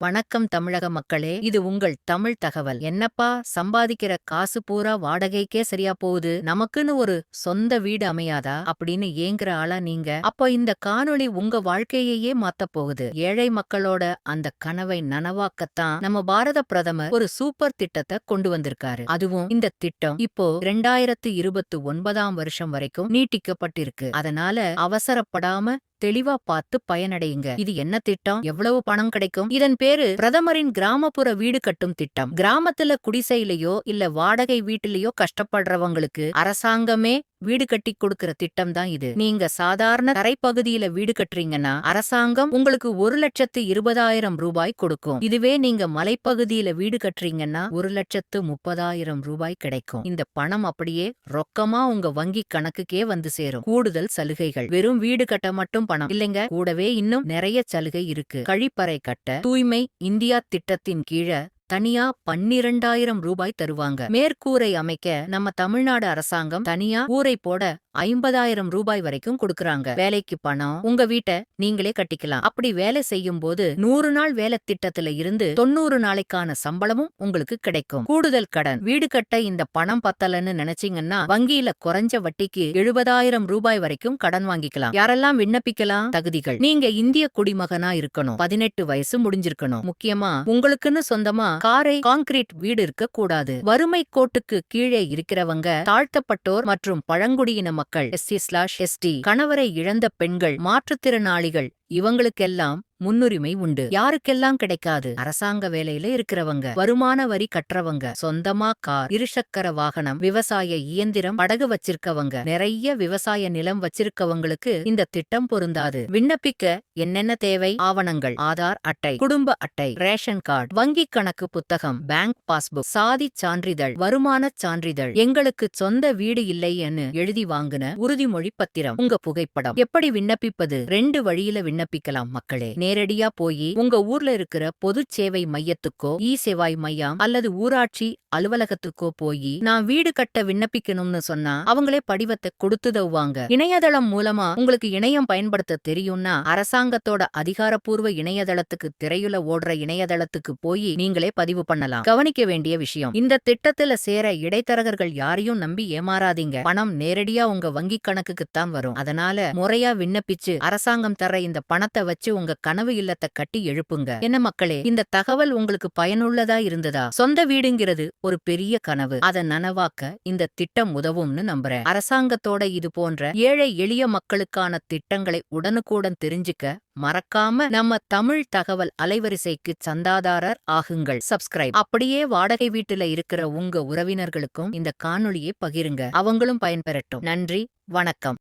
வணக்கம் தமிழக மக்களே, இது உங்கள் தமிழ் தகவல். என்னப்பா சம்பாதிக்கிற காசு பூரா வாடகைக்கே சரியா போகுது, நமக்குன்னு ஒரு சொந்த வீடு அமையாதா அப்படின்னு ஏங்குற ஆளா நீங்க? அப்ப இந்த காணொளி உங்க வாழ்க்கையையே மாத்தப் போகுது. ஏழை மக்களோட அந்த கனவை நனவாக்கத்தான் நம்ம பாரத பிரதமர் ஒரு சூப்பர் திட்டத்தை கொண்டு வந்திருக்காரு. அதுவும் இந்த திட்டம் இப்போ 2029ஆம் வருஷம் வரைக்கும் நீட்டிக்கப்பட்டிருக்கு. அதனால அவசரப்படாம தெளிவா பார்த்து பயனடையுங்க. இது என்ன திட்டம், எவ்வளவு பணம் கிடைக்கும்? இதன் பேரு பிரதமரின் கிராமப்புற வீடு கட்டும் திட்டம். கிராமத்துல குடிசையிலயோ இல்ல வாடகை வீட்டிலேயோ கஷ்டப்படுறவங்களுக்கு அரசாங்கமே வீடு கட்டி கொடுக்கிற திட்டம் தான் இது. நீங்க சாதாரண தரைப்பகுதியில வீடு கட்டுறீங்கன்னா அரசாங்கம் உங்களுக்கு 1,20,000 ரூபாய் கொடுக்கும். இதுவே நீங்க மலைப்பகுதியில வீடு கட்டுறீங்கன்னா 1,30,000 ரூபாய் கிடைக்கும். இந்த பணம் அப்படியே ரொக்கமா உங்க வங்கி கணக்குக்கே வந்து சேரும். கூடுதல் சலுகைகள், வெறும் வீடு கட்ட மட்டும் பணம் இல்லைங்க, கூடவே இன்னும் நிறைய சலுகை இருக்கு. கழிப்பறை கட்ட தூய்மை இந்தியா திட்டத்தின் கீழ தனியா 12,000 ரூபாய் தருவாங்க. மேற்கூரை அமைக்க நம்ம தமிழ்நாடு அரசாங்கம் தனியா கூரை போட 50,000 ரூபாய் வரைக்கும் கொடுக்கறாங்க. வேலைக்கு பணம், உங்க வீட்டை நீங்களே கட்டிக்கலாம். அப்படி வேலை செய்யும் போது 100 நாள் வேலை திட்டத்துல இருந்து 90 நாளைக்கான சம்பளமும் உங்களுக்கு கிடைக்கும். கூடுதல் கடன், வீடு கட்ட இந்த பணம் பத்தலன்னு நினைச்சீங்கன்னா வங்கியில குறைஞ்ச வட்டிக்கு 70,000 ரூபாய் வரைக்கும் கடன் வாங்கிக்கலாம். யாரெல்லாம் விண்ணப்பிக்கலாம்? தகுதிகள்: நீங்க இந்திய குடிமகனா இருக்கணும், 18 வயசு முடிஞ்சிருக்கணும், முக்கியமா உங்களுக்குன்னு சொந்தமா காரை கான்கிரீட் வீடு இருக்க கூடாது, வறுமை கோட்டுக்கு கீழே இருக்கிறவங்க, தாழ்த்தப்பட்டோர் மற்றும் பழங்குடியின மக்கள், SC/ST, கணவரை இழந்த பெண்கள், மாற்றுத்திறனாளிகள், இவங்களுக்கெல்லாம் முன்னுரிமை உண்டு. யாருக்கெல்லாம் கிடைக்காது? அரசாங்க வேலையில இருக்கிறவங்க, வருமான வரி கற்றவங்க, சொந்தமா கார், இருசக்கர வாகனம், விவசாய இயந்திரம், படகு வச்சிருக்கவங்க, நிறைய விவசாய நிலம் வச்சிருக்கவங்களுக்கு இந்த திட்டம் பொருந்தாது. விண்ணப்பிக்க என்னென்ன தேவை? ஆவணங்கள்: ஆதார் அட்டை, குடும்ப அட்டை, ரேஷன் கார்டு, வங்கி கணக்கு புத்தகம், பேங்க் பாஸ்புக், சாதி சான்றிதழ், வருமான சான்றிதழ், எங்களுக்கு சொந்த வீடு இல்லைன்னு எழுதி வாங்குன உறுதிமொழி பத்திரம், உங்க புகைப்படம். எப்படி விண்ணப்பிப்பது? 2 வழியில விண்ணப்பிக்கலாம் மக்களே. நேரடியா போய் உங்க ஊர்ல இருக்கிற பொது சேவை மையத்துக்கோ, இ-சேவாய் மையம் அல்லது ஊராட்சி அலுவலகத்துக்கோ போய் நான் வீடு கட்ட விண்ணப்பிக்கணும்னு சொன்னா அவங்களே படிவத்தை கொடுத்துதவுவாங்க. இணையதளம் மூலமா உங்களுக்கு இணையம் பயன்படுத்த தெரியும்னா அரசாங்கத்தோட அதிகாரப்பூர்வ இணையதளத்துக்கு, திரையுல ஓடுற இணையதளத்துக்கு போய் நீங்களே பதிவு பண்ணலாம். கவனிக்க வேண்டிய விஷயம்: இந்த திட்டத்துல சேர இடைத்தரகர்கள் யாரையும் நம்பி ஏமாறாதீங்க. பணம் நேரடியா உங்க வங்கி கணக்குக்குத்தான் வரும். அதனால முறையா விண்ணப்பிச்சு அரசாங்கம் தர இந்த பணத்தை வச்சு உங்க கனவு இல்லத்தை கட்டி எழுப்புங்க. என்ன மக்களே, இந்த தகவல் உங்களுக்கு பயனுள்ளதா இருந்ததா? சொந்த வீடுங்கிறது ஒரு பெரிய கனவு. அதை நனவாக்க இந்த திட்டம் உதவும்னு நம்புறேன். அரசாங்கத்தோட இது போன்ற ஏழை எளிய மக்களுக்கான திட்டங்களை உடனுக்குடன் தெரிஞ்சுக்க மறக்காம நம்ம தமிழ் தகவல் அலைவரிசைக்கு சந்தாதாரர் ஆகுங்கள். சப்ஸ்கிரைப். அப்படியே வாடகை வீட்டுல இருக்கிற உங்க உறவினர்களுக்கும் இந்த காணொளியை பகிருங்க, அவங்களும் பயன்பெறட்டும். நன்றி, வணக்கம்.